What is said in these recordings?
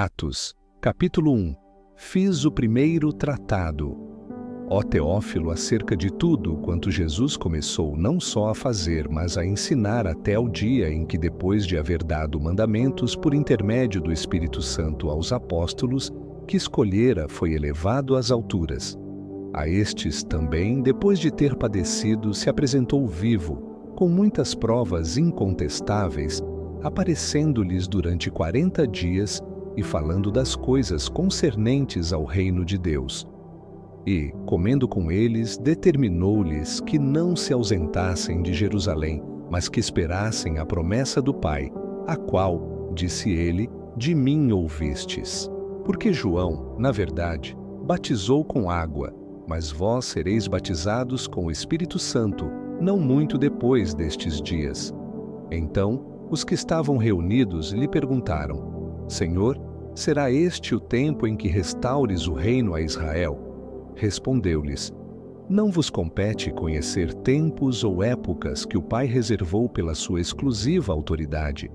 Atos, capítulo 1. Fiz o primeiro tratado. Ó Teófilo, acerca de tudo quanto Jesus começou não só a fazer, mas a ensinar até o dia em que, depois de haver dado mandamentos por intermédio do Espírito Santo aos apóstolos, que escolhera, foi elevado às alturas. A estes também, depois de ter padecido, se apresentou vivo, com muitas provas incontestáveis, aparecendo-lhes durante 40 dias e falando das coisas concernentes ao reino de Deus. E, comendo com eles, determinou-lhes que não se ausentassem de Jerusalém, mas que esperassem a promessa do Pai, a qual, disse ele, de mim ouvistes. Porque João, na verdade, batizou com água, mas vós sereis batizados com o Espírito Santo, não muito depois destes dias. Então, os que estavam reunidos lhe perguntaram: Senhor, será este o tempo em que restaures o reino a Israel? Respondeu-lhes: Não vos compete conhecer tempos ou épocas que o Pai reservou pela sua exclusiva autoridade,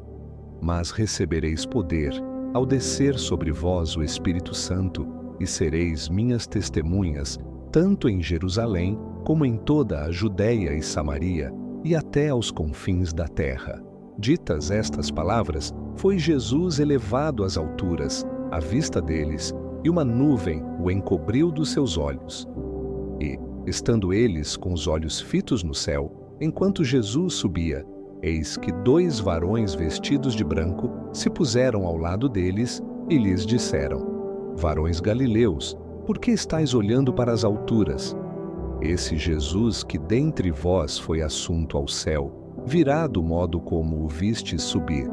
mas recebereis poder ao descer sobre vós o Espírito Santo, e sereis minhas testemunhas, tanto em Jerusalém como em toda a Judéia e Samaria, e até aos confins da terra. Ditas estas palavras, foi Jesus elevado às alturas, à vista deles, e uma nuvem o encobriu dos seus olhos. E, estando eles com os olhos fitos no céu, enquanto Jesus subia, eis que 2 varões vestidos de branco se puseram ao lado deles e lhes disseram: Varões galileus, por que estáis olhando para as alturas? Esse Jesus que dentre vós foi assunto ao céu, virá do modo como o vistes subir.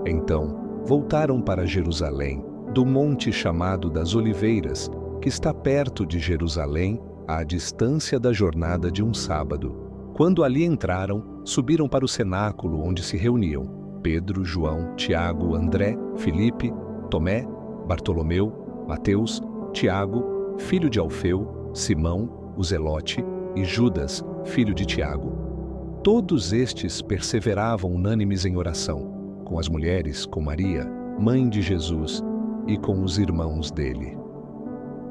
Então, voltaram para Jerusalém, do monte chamado das Oliveiras, que está perto de Jerusalém, à distância da jornada de um sábado. Quando ali entraram, subiram para o cenáculo onde se reuniam Pedro, João, Tiago, André, Filipe, Tomé, Bartolomeu, Mateus, Tiago, filho de Alfeu, Simão, o Zelote, e Judas, filho de Tiago. Todos estes perseveravam unânimes em oração, com as mulheres, com Maria, mãe de Jesus, e com os irmãos dele.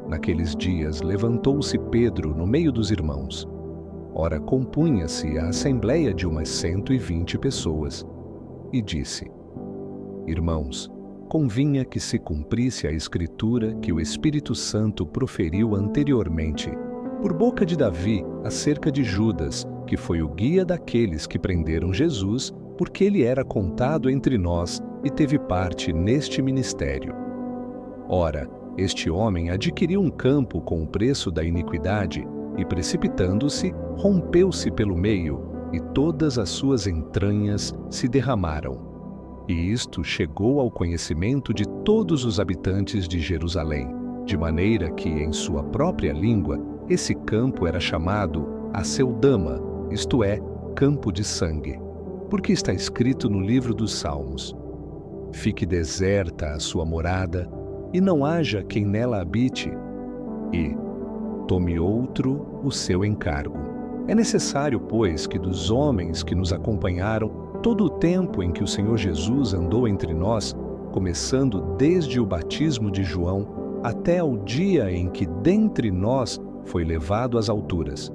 Naqueles dias levantou-se Pedro no meio dos irmãos. Ora, compunha-se a assembleia de umas 120 pessoas, e disse: Irmãos, convinha que se cumprisse a Escritura que o Espírito Santo proferiu anteriormente, por boca de Davi, acerca de Judas, que foi o guia daqueles que prenderam Jesus, porque ele era contado entre nós e teve parte neste ministério. Ora, este homem adquiriu um campo com o preço da iniquidade, e precipitando-se, rompeu-se pelo meio, e todas as suas entranhas se derramaram. E isto chegou ao conhecimento de todos os habitantes de Jerusalém, de maneira que, em sua própria língua, esse campo era chamado Aceldama, isto é, campo de sangue, porque está escrito no livro dos Salmos: Fique deserta a sua morada, e não haja quem nela habite, e tome outro o seu encargo. É necessário, pois, que dos homens que nos acompanharam todo o tempo em que o Senhor Jesus andou entre nós, começando desde o batismo de João até ao dia em que dentre nós foi levado às alturas,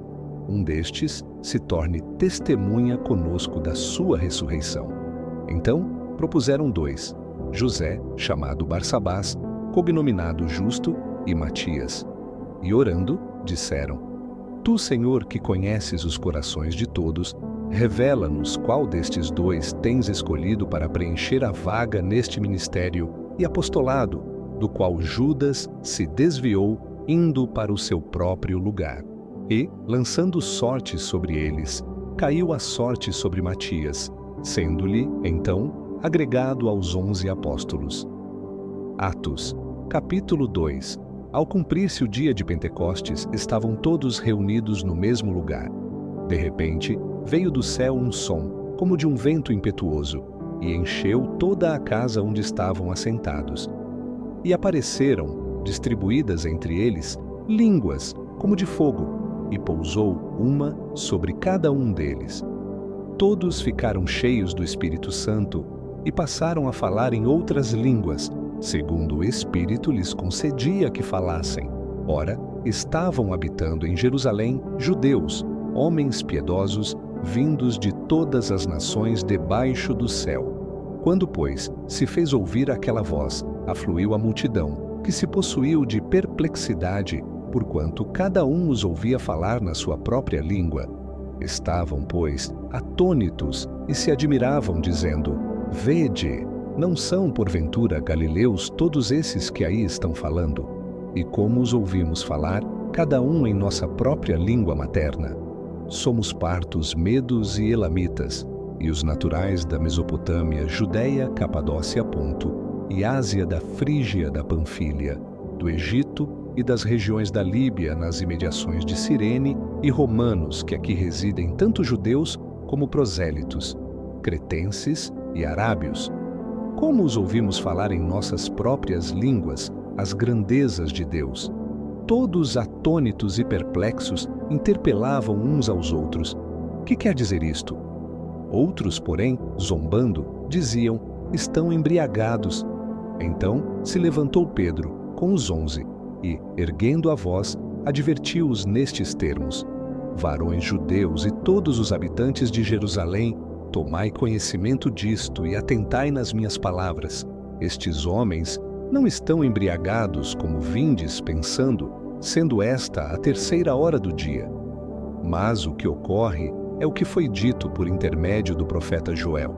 um destes se torne testemunha conosco da sua ressurreição. Então propuseram 2, José, chamado Barsabás, cognominado Justo, e Matias. E orando, disseram: Tu, Senhor, que conheces os corações de todos, revela-nos qual destes 2 tens escolhido para preencher a vaga neste ministério e apostolado, do qual Judas se desviou, indo para o seu próprio lugar. E, lançando sorte sobre eles, caiu a sorte sobre Matias, sendo-lhe, então, agregado aos 11 apóstolos. Atos, capítulo 2. Ao cumprir-se o dia de Pentecostes, estavam todos reunidos no mesmo lugar. De repente, veio do céu um som, como de um vento impetuoso, e encheu toda a casa onde estavam assentados. E apareceram, distribuídas entre eles, línguas, como de fogo, e pousou uma sobre cada um deles. Todos ficaram cheios do Espírito Santo e passaram a falar em outras línguas, segundo o Espírito lhes concedia que falassem. Ora, estavam habitando em Jerusalém judeus, homens piedosos, vindos de todas as nações debaixo do céu. Quando, pois, se fez ouvir aquela voz, afluiu a multidão, que se possuiu de perplexidade, porquanto cada um os ouvia falar na sua própria língua. Estavam, pois, atônitos e se admiravam, dizendo: Vede, não são, porventura, galileus todos esses que aí estão falando? E como os ouvimos falar, cada um em nossa própria língua materna? Somos partos medos e elamitas, e os naturais da Mesopotâmia, Judéia, Capadócia, Ponto, e Ásia da Frígia da Panfília, do Egito e das regiões da Líbia nas imediações de Cirene, e romanos que aqui residem tanto judeus como prosélitos, cretenses e arábios. Como os ouvimos falar em nossas próprias línguas as grandezas de Deus? Todos atônitos e perplexos interpelavam uns aos outros: Que quer dizer isto? Outros, porém, zombando, diziam: Estão embriagados. Então se levantou Pedro com os 11 e, erguendo a voz, advertiu-os nestes termos: Varões judeus e todos os habitantes de Jerusalém, tomai conhecimento disto e atentai nas minhas palavras. Estes homens não estão embriagados como vindes pensando, sendo esta a 3ª hora do dia. Mas o que ocorre é o que foi dito por intermédio do profeta Joel.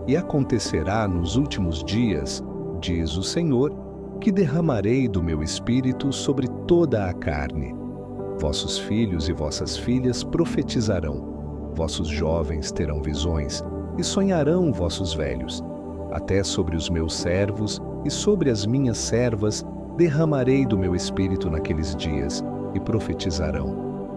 E acontecerá nos últimos dias, diz o Senhor, que derramarei do meu espírito sobre toda a carne. Vossos filhos e vossas filhas profetizarão. Vossos jovens terão visões, e sonharão vossos velhos. Até sobre os meus servos e sobre as minhas servas derramarei do meu espírito naqueles dias, e profetizarão.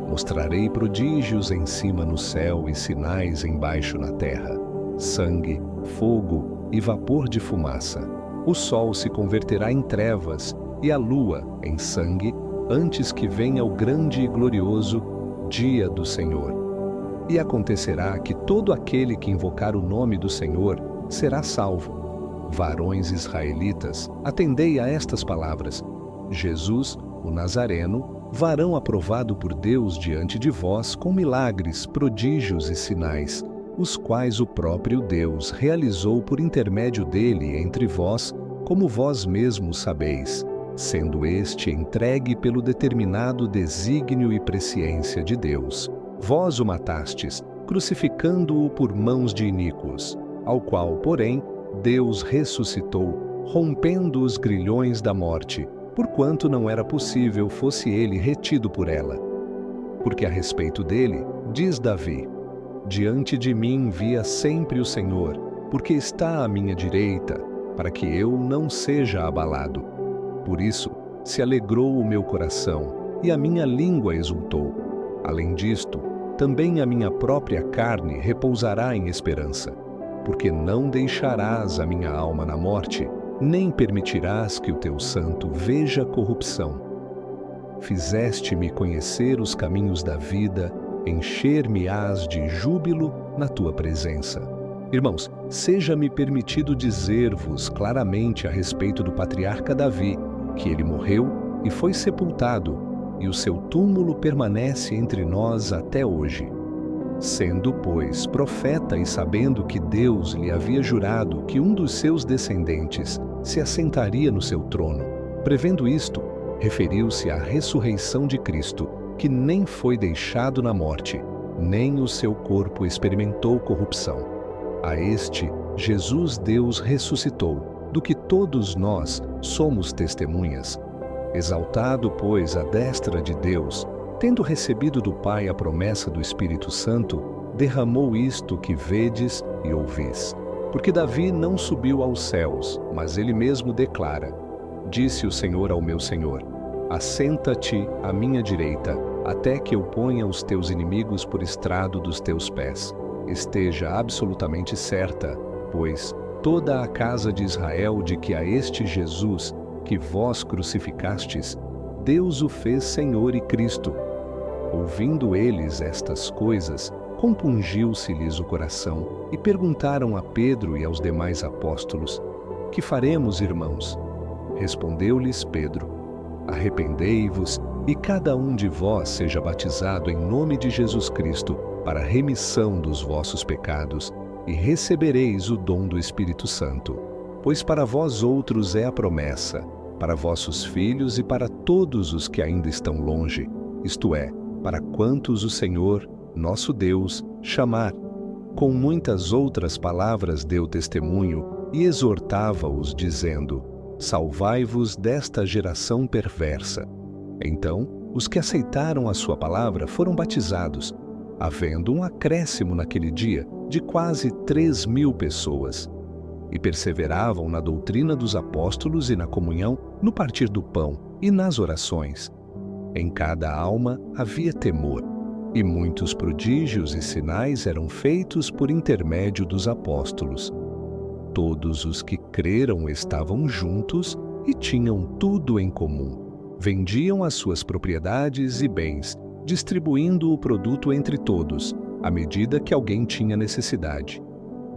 Mostrarei prodígios em cima no céu e sinais embaixo na terra: sangue, fogo e vapor de fumaça. O sol se converterá em trevas e a lua em sangue, antes que venha o grande e glorioso dia do Senhor. E acontecerá que todo aquele que invocar o nome do Senhor será salvo. Varões israelitas, atendei a estas palavras: Jesus, o Nazareno, varão aprovado por Deus diante de vós com milagres, prodígios e sinais, os quais o próprio Deus realizou por intermédio dele entre vós, como vós mesmos sabeis, sendo este entregue pelo determinado desígnio e presciência de Deus. Vós o matastes, crucificando-o por mãos de iníquos, ao qual, porém, Deus ressuscitou, rompendo os grilhões da morte, porquanto não era possível fosse ele retido por ela. Porque a respeito dele, diz Davi: Diante de mim via sempre o Senhor, porque está à minha direita, para que eu não seja abalado. Por isso se alegrou o meu coração, e a minha língua exultou. Além disto, também a minha própria carne repousará em esperança, porque não deixarás a minha alma na morte, nem permitirás que o teu santo veja corrupção. Fizeste-me conhecer os caminhos da vida, encher-me-ás de júbilo na tua presença. Irmãos, seja-me permitido dizer-vos claramente a respeito do patriarca Davi, que ele morreu e foi sepultado, e o seu túmulo permanece entre nós até hoje. Sendo, pois, profeta e sabendo que Deus lhe havia jurado que um dos seus descendentes se assentaria no seu trono, prevendo isto, referiu-se à ressurreição de Cristo, que nem foi deixado na morte, nem o seu corpo experimentou corrupção. A este, Jesus Deus ressuscitou, do que todos nós somos testemunhas. Exaltado, pois, à destra de Deus, tendo recebido do Pai a promessa do Espírito Santo, derramou isto que vedes e ouvis. Porque Davi não subiu aos céus, mas ele mesmo declara: Disse o Senhor ao meu Senhor: Assenta-te à minha direita, até que eu ponha os teus inimigos por estrado dos teus pés. Esteja absolutamente certa, pois, toda a casa de Israel de que a este Jesus, que vós crucificastes, Deus o fez Senhor e Cristo. Ouvindo eles estas coisas, compungiu-se-lhes o coração, e perguntaram a Pedro e aos demais apóstolos: Que faremos, irmãos? Respondeu-lhes Pedro: Arrependei-vos e cada um de vós seja batizado em nome de Jesus Cristo para a remissão dos vossos pecados, e recebereis o dom do Espírito Santo. Pois para vós outros é a promessa, para vossos filhos e para todos os que ainda estão longe, isto é, para quantos o Senhor, nosso Deus, chamar. Com muitas outras palavras deu testemunho e exortava-os, dizendo: Salvai-vos desta geração perversa. Então, os que aceitaram a sua palavra foram batizados, havendo um acréscimo naquele dia de quase 3.000 pessoas. E perseveravam na doutrina dos apóstolos e na comunhão, no partir do pão e nas orações. Em cada alma havia temor, e muitos prodígios e sinais eram feitos por intermédio dos apóstolos. Todos os que creram estavam juntos e tinham tudo em comum. Vendiam as suas propriedades e bens, distribuindo o produto entre todos, à medida que alguém tinha necessidade.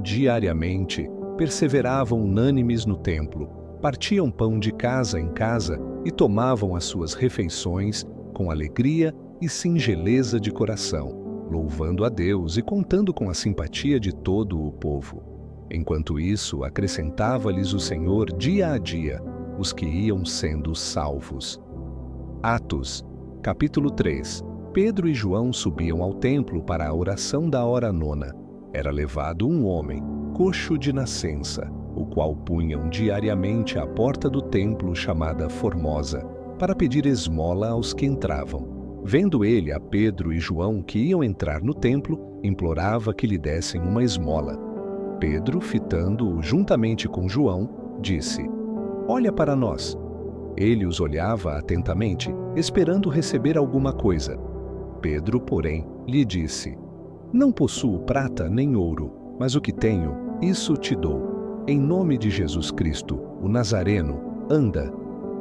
Diariamente, perseveravam unânimes no templo, partiam pão de casa em casa e tomavam as suas refeições com alegria e singeleza de coração, louvando a Deus e contando com a simpatia de todo o povo. Enquanto isso, acrescentava-lhes o Senhor dia a dia os que iam sendo salvos. Atos, capítulo 3. Pedro e João subiam ao templo para a oração da hora nona. Era levado um homem, coxo de nascença, o qual punham diariamente à porta do templo chamada Formosa, para pedir esmola aos que entravam. Vendo ele a Pedro e João que iam entrar no templo, implorava que lhe dessem uma esmola. Pedro, fitando-o juntamente com João, disse: Olha para nós. Ele os olhava atentamente, esperando receber alguma coisa. Pedro, porém, lhe disse: Não possuo prata nem ouro, mas o que tenho, isso te dou. Em nome de Jesus Cristo, o Nazareno, anda.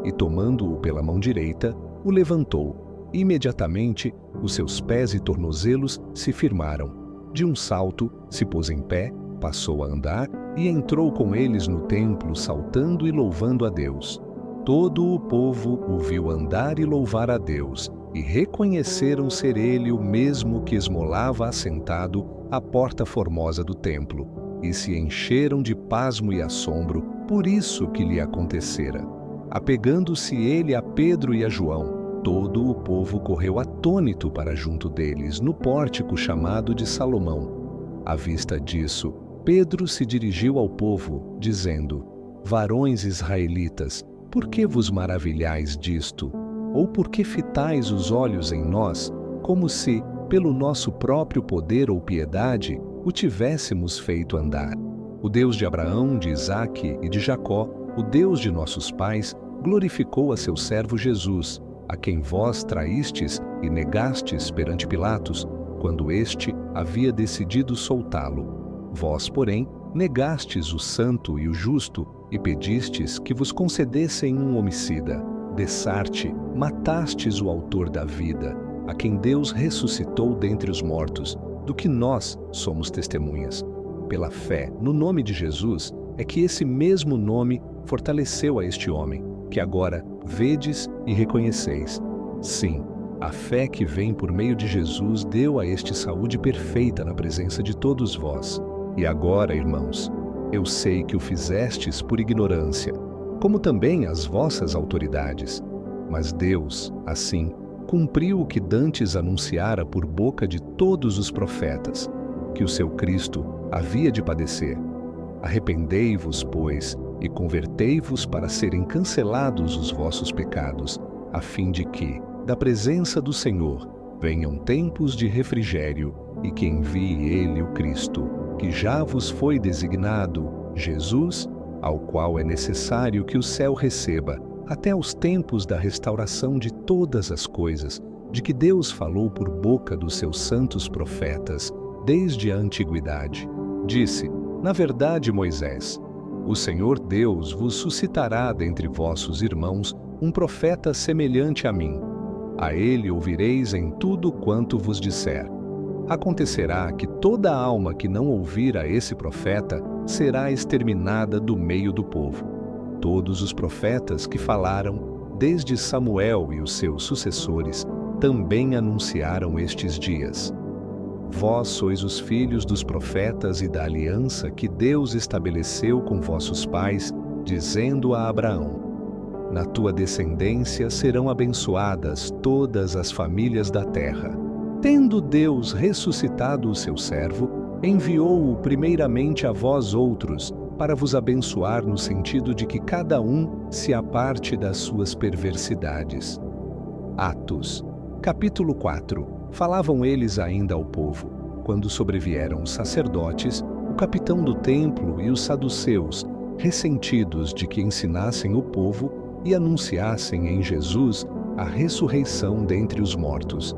E tomando-o pela mão direita, o levantou. Imediatamente, os seus pés e tornozelos se firmaram. De um salto, se pôs em pé, passou a andar e entrou com eles no templo, saltando e louvando a Deus. Todo o povo o viu andar e louvar a Deus, e reconheceram ser ele o mesmo que esmolava assentado à porta formosa do templo, e se encheram de pasmo e assombro por isso que lhe acontecera. Apegando-se ele a Pedro e a João, todo o povo correu atônito para junto deles, no pórtico chamado de Salomão. À vista disso, Pedro se dirigiu ao povo, dizendo: Varões israelitas, por que vos maravilhais disto? Ou por que fitais os olhos em nós, como se, pelo nosso próprio poder ou piedade, o tivéssemos feito andar? O Deus de Abraão, de Isaque e de Jacó, o Deus de nossos pais, glorificou a seu servo Jesus, a quem vós traístes e negastes perante Pilatos, quando este havia decidido soltá-lo. Vós, porém, negastes o santo e o justo e pedistes que vos concedessem um homicida. Dessarte, matastes o autor da vida, a quem Deus ressuscitou dentre os mortos, do que nós somos testemunhas. Pela fé no nome de Jesus é que esse mesmo nome fortaleceu a este homem, que agora vedes e reconheceis. Sim, a fé que vem por meio de Jesus deu a este saúde perfeita na presença de todos vós. E agora, irmãos, eu sei que o fizestes por ignorância, como também as vossas autoridades. Mas Deus, assim, cumpriu o que dantes anunciara por boca de todos os profetas, que o seu Cristo havia de padecer. Arrependei-vos, pois, e convertei-vos para serem cancelados os vossos pecados, a fim de que, da presença do Senhor, venham tempos de refrigério e que envie Ele o Cristo, que já vos foi designado, Jesus, ao qual é necessário que o céu receba, até os tempos da restauração de todas as coisas, de que Deus falou por boca dos seus santos profetas, desde a antiguidade. Disse, na verdade, Moisés: O Senhor Deus vos suscitará dentre vossos irmãos um profeta semelhante a mim. A ele ouvireis em tudo quanto vos disser. Acontecerá que toda alma que não ouvir a esse profeta será exterminada do meio do povo. Todos os profetas que falaram, desde Samuel e os seus sucessores, também anunciaram estes dias. Vós sois os filhos dos profetas e da aliança que Deus estabeleceu com vossos pais, dizendo a Abraão: na tua descendência serão abençoadas todas as famílias da terra. Tendo Deus ressuscitado o seu servo, enviou-o primeiramente a vós outros, para vos abençoar no sentido de que cada um se aparte das suas perversidades. Atos, capítulo 4. Falavam eles ainda ao povo, quando sobrevieram os sacerdotes, o capitão do templo e os saduceus, ressentidos de que ensinassem o povo e anunciassem em Jesus a ressurreição dentre os mortos.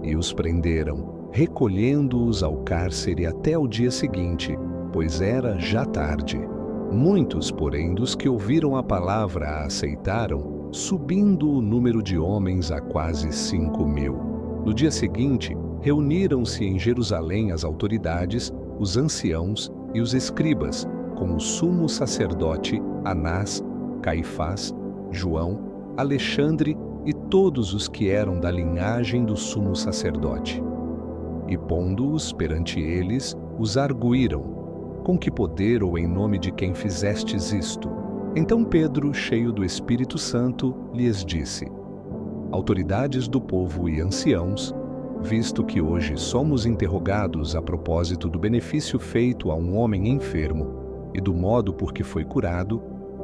E os prenderam, recolhendo-os ao cárcere até o dia seguinte, pois era já tarde. Muitos, porém, dos que ouviram a palavra a aceitaram, subindo o número de homens a quase 5.000. No dia seguinte, reuniram-se em Jerusalém as autoridades, os anciãos e os escribas, com o sumo sacerdote Anás, Caifás, João, Alexandre e todos os que eram da linhagem do sumo sacerdote. E pondo-os perante eles, os arguíram: com que poder ou em nome de quem fizestes isto? Então Pedro, cheio do Espírito Santo, lhes disse: autoridades do povo e anciãos, visto que hoje somos interrogados a propósito do benefício feito a um homem enfermo e do modo por que foi curado,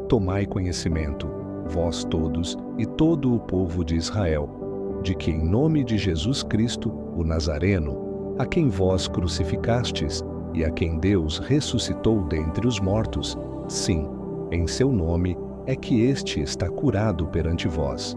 tomai conhecimento, vós todos e todo o povo de Israel, de que em nome de Jesus Cristo, o Nazareno, a quem vós crucificastes e a quem Deus ressuscitou dentre os mortos, sim, em seu nome é que este está curado perante vós.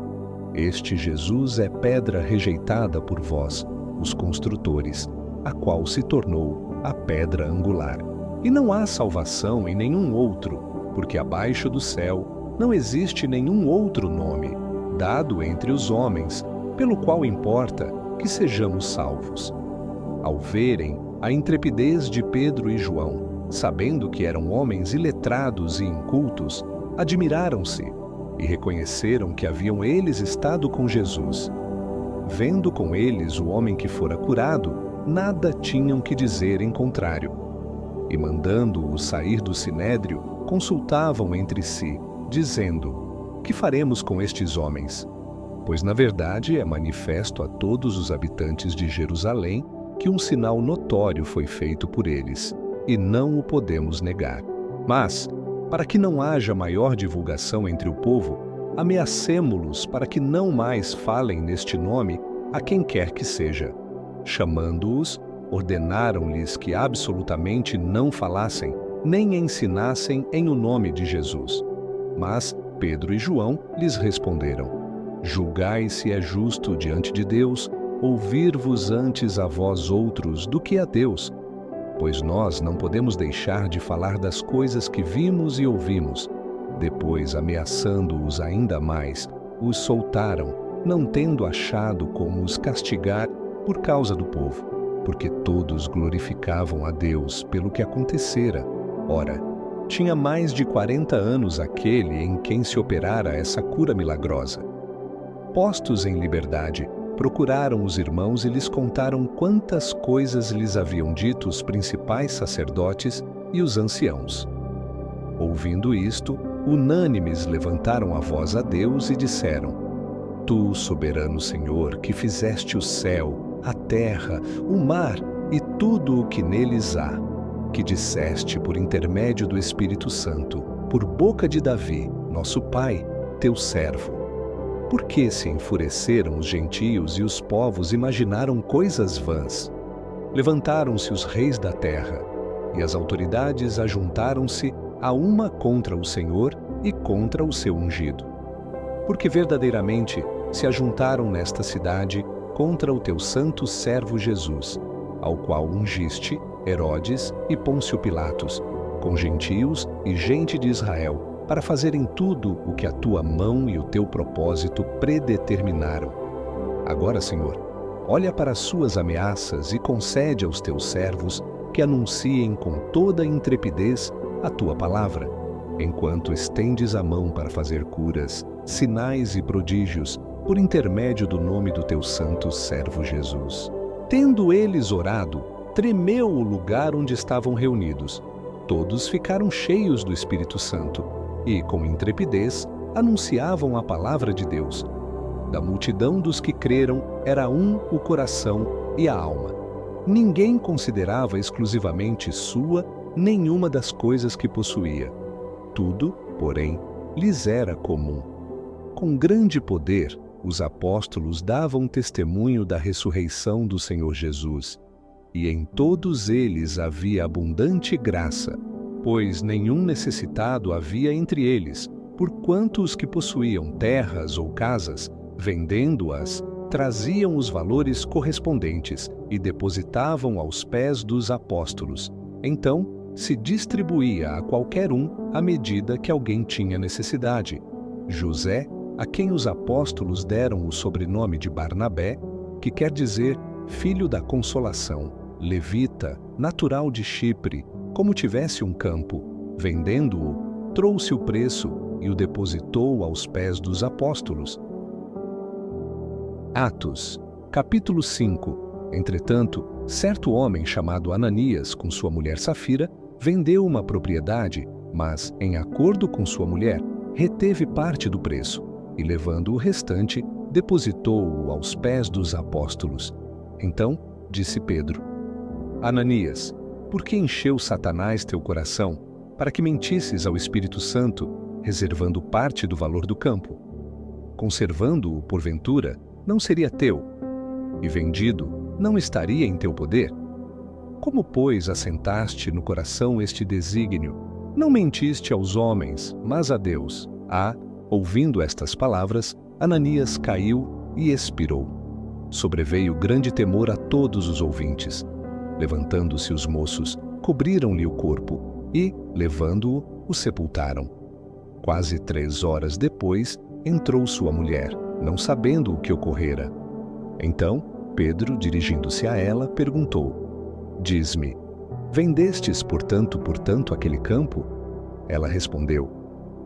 Este Jesus é pedra rejeitada por vós, os construtores, a qual se tornou a pedra angular. E não há salvação em nenhum outro, porque abaixo do céu não existe nenhum outro nome, dado entre os homens, pelo qual importa que sejamos salvos. Ao verem a intrepidez de Pedro e João, sabendo que eram homens iletrados e incultos, admiraram-se e reconheceram que haviam eles estado com Jesus. Vendo com eles o homem que fora curado, nada tinham que dizer em contrário. E mandando-o sair do sinédrio, consultavam entre si, dizendo: que faremos com estes homens? Pois na verdade é manifesto a todos os habitantes de Jerusalém que um sinal notório foi feito por eles, e não o podemos negar. Mas, para que não haja maior divulgação entre o povo, ameacemo-los para que não mais falem neste nome a quem quer que seja. Chamando-os, ordenaram-lhes que absolutamente não falassem, nem ensinassem em o nome de Jesus. Mas Pedro e João lhes responderam: julgai se é justo diante de Deus ouvir-vos antes a vós outros do que a Deus, pois nós não podemos deixar de falar das coisas que vimos e ouvimos. Depois, ameaçando-os ainda mais, os soltaram, não tendo achado como os castigar por causa do povo, porque todos glorificavam a Deus pelo que acontecera. Ora, tinha mais de 40 anos aquele em quem se operara essa cura milagrosa. Postos em liberdade, procuraram os irmãos e lhes contaram quantas coisas lhes haviam dito os principais sacerdotes e os anciãos. Ouvindo isto, unânimes levantaram a voz a Deus e disseram: Tu, soberano Senhor, que fizeste o céu, a terra, o mar e tudo o que neles há, que disseste por intermédio do Espírito Santo, por boca de Davi, nosso pai, teu servo. Por que se enfureceram os gentios e os povos imaginaram coisas vãs? Levantaram-se os reis da terra, e as autoridades ajuntaram-se a uma contra o Senhor e contra o seu ungido. Porque verdadeiramente se ajuntaram nesta cidade contra o teu santo servo Jesus, ao qual ungiste Herodes e Pôncio Pilatos, com gentios e gente de Israel, para fazerem tudo o que a tua mão e o teu propósito predeterminaram. Agora, Senhor, olha para as suas ameaças e concede aos teus servos que anunciem com toda intrepidez a tua palavra, enquanto estendes a mão para fazer curas, sinais e prodígios, por intermédio do nome do teu santo servo Jesus. Tendo eles orado, tremeu o lugar onde estavam reunidos. Todos ficaram cheios do Espírito Santo e, com intrepidez, anunciavam a palavra de Deus. Da multidão dos que creram, era um o coração e a alma. Ninguém considerava exclusivamente sua nenhuma das coisas que possuía. Tudo, porém, lhes era comum. Com grande poder, os apóstolos davam testemunho da ressurreição do Senhor Jesus, e em todos eles havia abundante graça, pois nenhum necessitado havia entre eles, porquanto os que possuíam terras ou casas, vendendo-as, traziam os valores correspondentes e depositavam aos pés dos apóstolos. Então, se distribuía a qualquer um à medida que alguém tinha necessidade. José, a quem os apóstolos deram o sobrenome de Barnabé, que quer dizer filho da consolação, levita, natural de Chipre, como tivesse um campo, vendendo-o, trouxe o preço e o depositou aos pés dos apóstolos. Atos, capítulo 5. Entretanto, certo homem chamado Ananias, com sua mulher Safira, vendeu uma propriedade, mas, em acordo com sua mulher, reteve parte do preço, e levando o restante, depositou-o aos pés dos apóstolos. Então, disse Pedro: Ananias, por que encheu Satanás teu coração, para que mentisses ao Espírito Santo, reservando parte do valor do campo? Conservando-o, porventura, não seria teu, e vendido, não estaria em teu poder? Como, pois, assentaste no coração este desígnio? Não mentiste aos homens, mas a Deus. Ouvindo estas palavras, Ananias caiu e expirou. Sobreveio grande temor a todos os ouvintes. Levantando-se os moços, cobriram-lhe o corpo e, levando-o, o sepultaram. Quase 3 horas depois, entrou sua mulher, não sabendo o que ocorrera. Então, Pedro, dirigindo-se a ela, perguntou: Diz-me, vendestes por tanto aquele campo? Ela respondeu: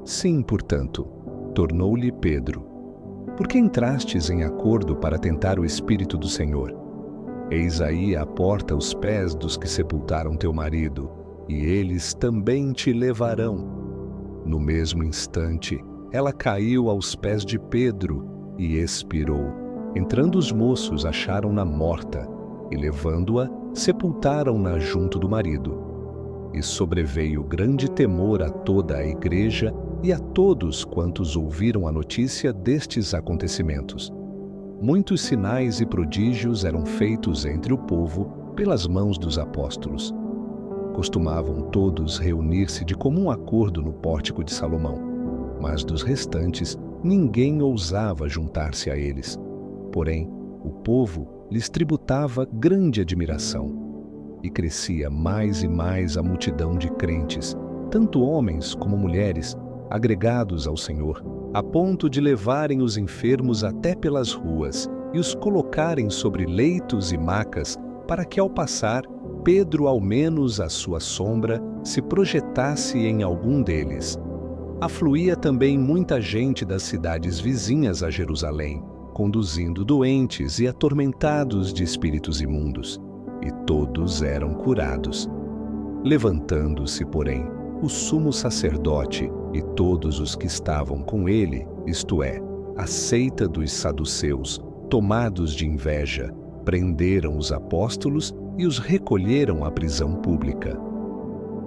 Sim, portanto. Tornou-lhe Pedro: Por que entrastes em acordo para tentar o Espírito do Senhor? Eis aí à porta os pés dos que sepultaram teu marido, e eles também te levarão. No mesmo instante, ela caiu aos pés de Pedro e expirou. Entrando os moços, acharam-na morta, e levando-a, sepultaram-na junto do marido. E sobreveio grande temor a toda a igreja e a todos quantos ouviram a notícia destes acontecimentos. Muitos sinais e prodígios eram feitos entre o povo pelas mãos dos apóstolos. Costumavam todos reunir-se de comum acordo no pórtico de Salomão, mas dos restantes ninguém ousava juntar-se a eles. Porém, o povo lhes tributava grande admiração, e crescia mais e mais a multidão de crentes, tanto homens como mulheres, agregados ao Senhor, a ponto de levarem os enfermos até pelas ruas e os colocarem sobre leitos e macas, para que, ao passar, Pedro, ao menos à sua sombra, se projetasse em algum deles. Afluía também muita gente das cidades vizinhas a Jerusalém, conduzindo doentes e atormentados de espíritos imundos, e todos eram curados. Levantando-se, porém, o sumo sacerdote e todos os que estavam com ele, isto é, a seita dos saduceus, tomados de inveja, prenderam os apóstolos e os recolheram à prisão pública.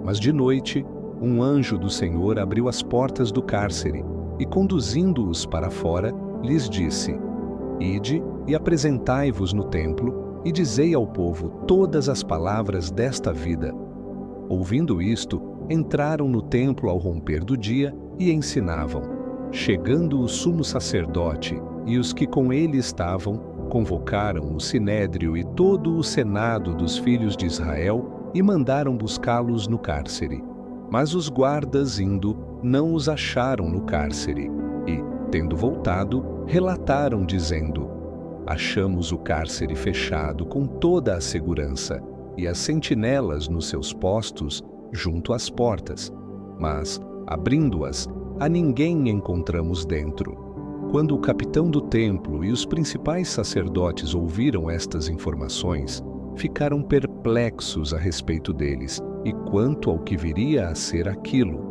Mas de noite, um anjo do Senhor abriu as portas do cárcere e, conduzindo-os para fora, lhes disse: Ide e apresentai-vos no templo e dizei ao povo todas as palavras desta vida. Ouvindo isto, entraram no templo ao romper do dia e ensinavam. Chegando o sumo sacerdote e os que com ele estavam, convocaram o sinédrio e todo o senado dos filhos de Israel e mandaram buscá-los no cárcere. Mas os guardas, indo, não os acharam no cárcere e, tendo voltado, relataram, dizendo: Achamos o cárcere fechado com toda a segurança e as sentinelas nos seus postos junto às portas, mas Abrindo-as, a ninguém encontramos dentro. Quando o capitão do templo e os principais sacerdotes ouviram estas informações, ficaram perplexos a respeito deles e quanto ao que viria a ser aquilo.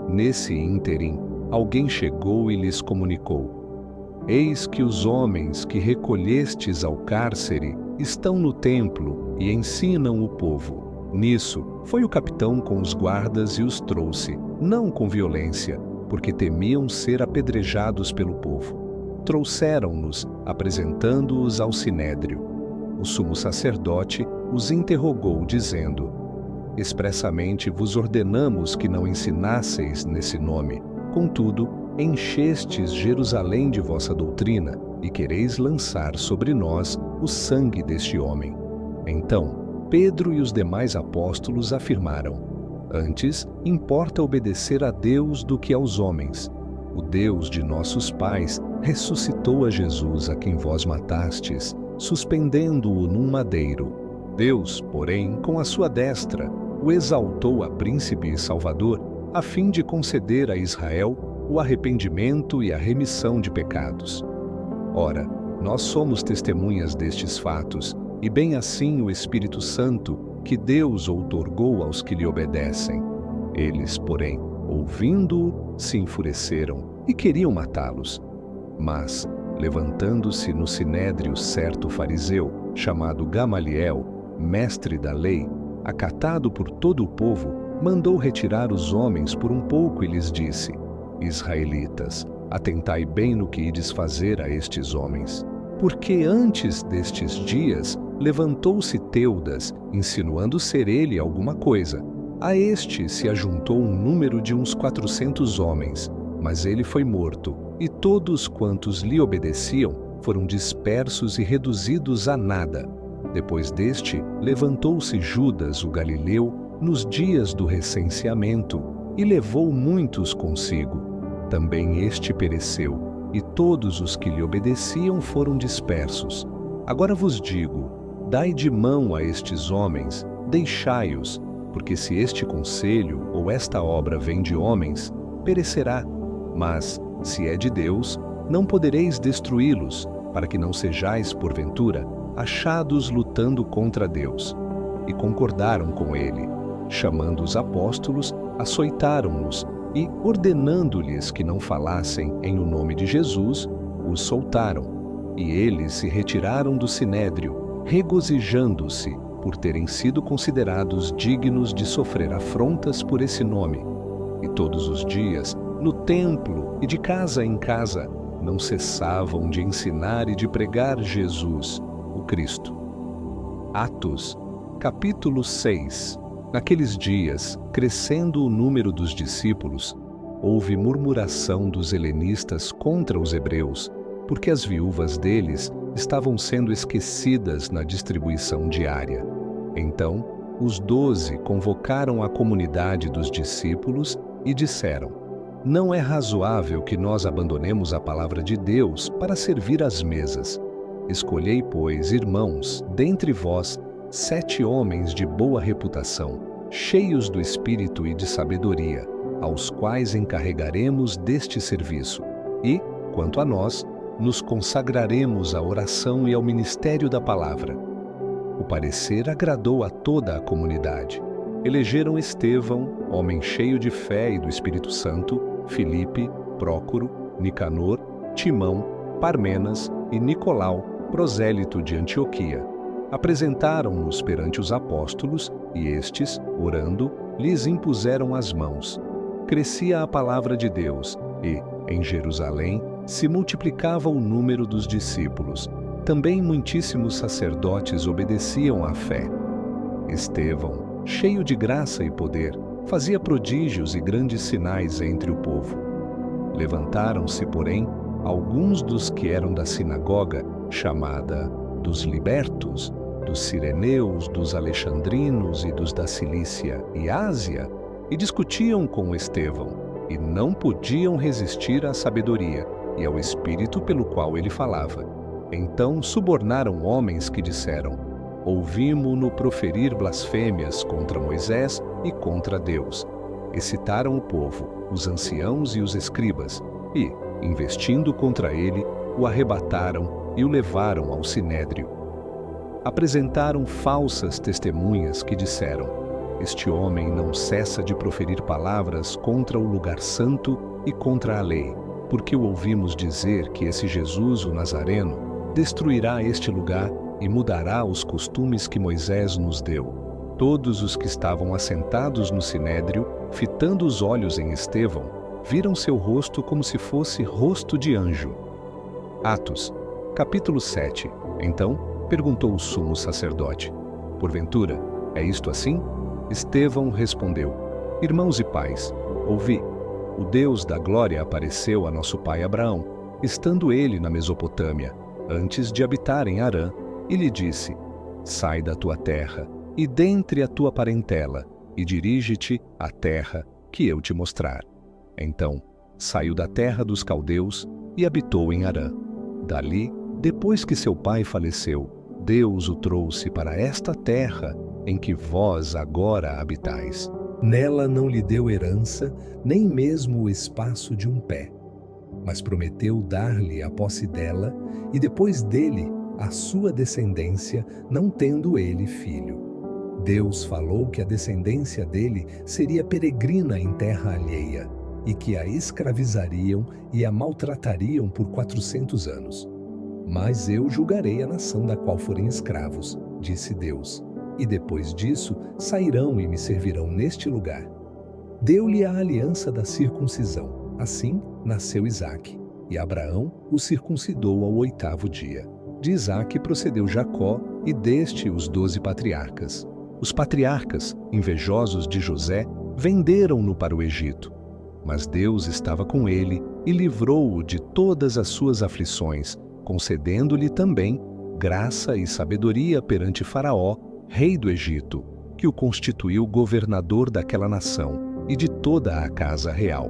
Nesse ínterim, alguém chegou e lhes comunicou: Eis que os homens que recolhestes ao cárcere estão no templo e ensinam o povo. Nisso, foi o capitão com os guardas e os trouxe, não com violência, porque temiam ser apedrejados pelo povo. Trouxeram-nos, apresentando-os ao sinédrio. O sumo sacerdote os interrogou, dizendo: Expressamente vos ordenamos que não ensinasseis nesse nome. Contudo, enchestes Jerusalém de vossa doutrina e quereis lançar sobre nós o sangue deste homem. Então, Pedro e os demais apóstolos afirmaram: Antes, importa obedecer a Deus do que aos homens. O Deus de nossos pais ressuscitou a Jesus, a quem vós matastes, suspendendo-o num madeiro. Deus, porém, com a sua destra, o exaltou a príncipe e salvador, a fim de conceder a Israel o arrependimento e a remissão de pecados. Ora, nós somos testemunhas destes fatos, e bem assim o Espírito Santo, que Deus outorgou aos que lhe obedecem. Eles, porém, ouvindo-o, se enfureceram e queriam matá-los. Mas, levantando-se no sinédrio certo fariseu, chamado Gamaliel, mestre da lei, acatado por todo o povo, mandou retirar os homens por um pouco e lhes disse: Israelitas, atentai bem no que ides fazer a estes homens. Porque antes destes dias levantou-se Teudas, insinuando ser ele alguma coisa. A este se ajuntou um número de uns 400 homens, mas ele foi morto, e todos quantos lhe obedeciam foram dispersos e reduzidos a nada. Depois deste, levantou-se Judas, o galileu, nos dias do recenseamento, e levou muitos consigo. Também este pereceu, e todos os que lhe obedeciam foram dispersos. Agora vos digo: dai de mão a estes homens, deixai-os, porque se este conselho ou esta obra vem de homens, perecerá. Mas, se é de Deus, não podereis destruí-los, para que não sejais, porventura, achados lutando contra Deus. E concordaram com ele. Chamando os apóstolos, açoitaram-nos e, ordenando-lhes que não falassem em o nome de Jesus, os soltaram. E eles se retiraram do sinédrio, regozijando-se por terem sido considerados dignos de sofrer afrontas por esse nome. E todos os dias, no templo e de casa em casa, não cessavam de ensinar e de pregar Jesus, o Cristo. Atos, capítulo 6. Naqueles dias, crescendo o número dos discípulos, houve murmuração dos helenistas contra os hebreus, porque as viúvas deles estavam sendo esquecidas na distribuição diária. Então, os 12 convocaram a comunidade dos discípulos e disseram: Não é razoável que nós abandonemos a palavra de Deus para servir às mesas. Escolhei, pois, irmãos, dentre vós, 7 homens de boa reputação, cheios do Espírito e de sabedoria, aos quais encarregaremos deste serviço. E, quanto a nós, nos consagraremos à oração e ao ministério da palavra. O parecer agradou a toda a comunidade. Elegeram Estevão, homem cheio de fé e do Espírito Santo, Filipe, Prócoro, Nicanor, Timão, Parmenas e Nicolau, prosélito de Antioquia. Apresentaram-nos perante os apóstolos e estes, orando, lhes impuseram as mãos. Crescia a palavra de Deus e, em Jerusalém, se multiplicava o número dos discípulos. Também muitíssimos sacerdotes obedeciam à fé. Estevão, cheio de graça e poder, fazia prodígios e grandes sinais entre o povo. Levantaram-se, porém, alguns dos que eram da sinagoga, chamada dos libertos, dos cireneus, dos alexandrinos e dos da Cilícia e Ásia, e discutiam com Estevão, e não podiam resistir à sabedoria e ao espírito pelo qual ele falava. Então subornaram homens que disseram: Ouvimo-no proferir blasfêmias contra Moisés e contra Deus. Excitaram o povo, os anciãos e os escribas, e, investindo contra ele, o arrebataram e o levaram ao sinédrio. Apresentaram falsas testemunhas que disseram: este homem não cessa de proferir palavras contra o lugar santo e contra a lei, porque o ouvimos dizer que esse Jesus, o Nazareno, destruirá este lugar e mudará os costumes que Moisés nos deu. Todos os que estavam assentados no sinédrio, fitando os olhos em Estevão, viram seu rosto como se fosse rosto de anjo. Atos, capítulo 7. Então, perguntou o sumo sacerdote: porventura, é isto assim? Estevão respondeu: irmãos e pais, ouvi. O Deus da glória apareceu a nosso pai Abraão, estando ele na Mesopotâmia, antes de habitar em Harã, e lhe disse: sai da tua terra e dentre a tua parentela, e dirige-te à terra que eu te mostrar. Então, saiu da terra dos caldeus e habitou em Harã. Dali, depois que seu pai faleceu, Deus o trouxe para esta terra em que vós agora habitais. Nela não lhe deu herança, nem mesmo o espaço de um pé, mas prometeu dar-lhe a posse dela, e depois dele a sua descendência, não tendo ele filho. Deus falou que a descendência dele seria peregrina em terra alheia, e que a escravizariam e a maltratariam por 400 anos. Mas eu julgarei a nação da qual forem escravos, disse Deus, e depois disso sairão e me servirão neste lugar. Deu-lhe a aliança da circuncisão. Assim nasceu Isaque, e Abraão o circuncidou ao 8º dia. De Isaque procedeu Jacó, e deste os 12 patriarcas. Os patriarcas, invejosos de José, venderam-no para o Egito. Mas Deus estava com ele e livrou-o de todas as suas aflições, concedendo-lhe também graça e sabedoria perante Faraó, rei do Egito, que o constituiu governador daquela nação e de toda a casa real.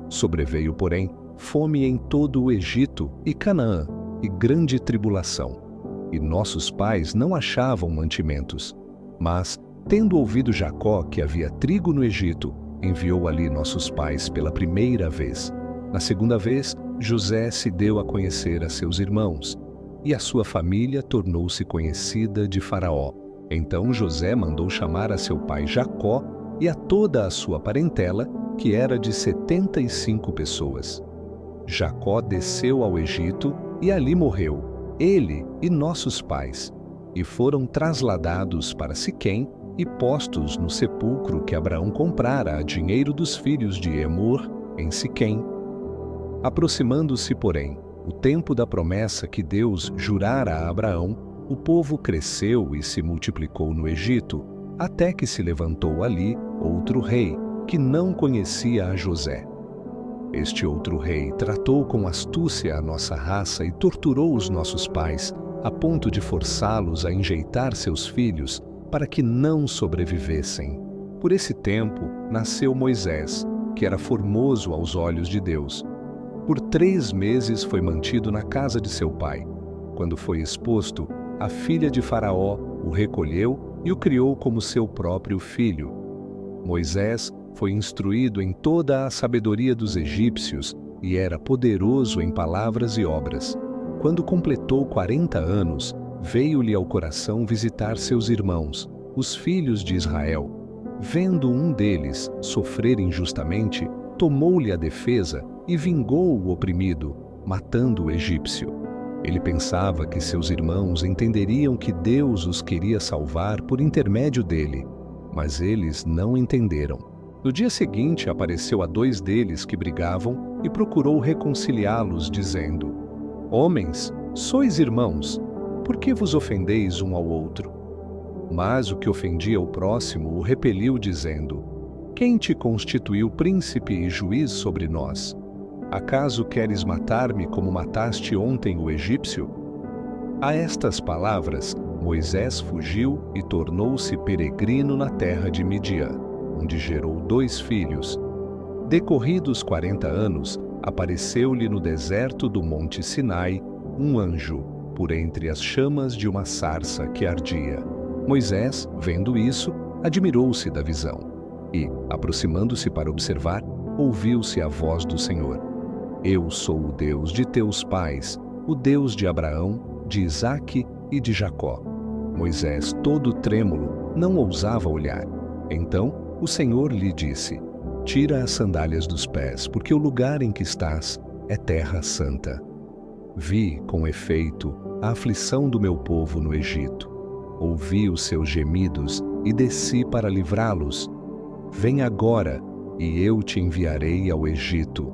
Sobreveio, porém, fome em todo o Egito e Canaã, e grande tribulação. E nossos pais não achavam mantimentos. Mas, tendo ouvido Jacó que havia trigo no Egito, enviou ali nossos pais pela primeira vez. Na segunda vez, José se deu a conhecer a seus irmãos, e a sua família tornou-se conhecida de Faraó. Então José mandou chamar a seu pai Jacó e a toda a sua parentela, que era de 75 pessoas. Jacó desceu ao Egito e ali morreu, ele e nossos pais, e foram trasladados para Siquém e postos no sepulcro que Abraão comprara a dinheiro dos filhos de Emor, em Siquém. Aproximando-se, porém, o tempo da promessa que Deus jurara a Abraão, o povo cresceu e se multiplicou no Egito, até que se levantou ali outro rei, que não conhecia a José. Este outro rei tratou com astúcia a nossa raça e torturou os nossos pais, a ponto de forçá-los a enjeitar seus filhos para que não sobrevivessem. Por esse tempo nasceu Moisés, que era formoso aos olhos de Deus. Por 3 meses foi mantido na casa de seu pai. Quando foi exposto, a filha de Faraó o recolheu e o criou como seu próprio filho. Moisés foi instruído em toda a sabedoria dos egípcios e era poderoso em palavras e obras. Quando completou 40 anos, veio-lhe ao coração visitar seus irmãos, os filhos de Israel. Vendo um deles sofrer injustamente, tomou-lhe a defesa e vingou o oprimido, matando o egípcio. Ele pensava que seus irmãos entenderiam que Deus os queria salvar por intermédio dele, mas eles não entenderam. No dia seguinte apareceu a 2 deles que brigavam e procurou reconciliá-los, dizendo: Homens, sois irmãos, por que vos ofendeis um ao outro? Mas o que ofendia o próximo o repeliu, dizendo: Quem te constituiu príncipe e juiz sobre nós? Acaso queres matar-me como mataste ontem o egípcio? A estas palavras, Moisés fugiu e tornou-se peregrino na terra de Midian, onde gerou 2 filhos. Decorridos 40 anos, apareceu-lhe no deserto do monte Sinai um anjo, por entre as chamas de uma sarça que ardia. Moisés, vendo isso, admirou-se da visão e, aproximando-se para observar, ouviu-se a voz do Senhor: Eu sou o Deus de teus pais, o Deus de Abraão, de Isaque e de Jacó. Moisés, todo trêmulo, não ousava olhar. Então o Senhor lhe disse: Tira as sandálias dos pés, porque o lugar em que estás é terra santa. Vi, com efeito, a aflição do meu povo no Egito. Ouvi os seus gemidos e desci para livrá-los. Vem agora, e eu te enviarei ao Egito.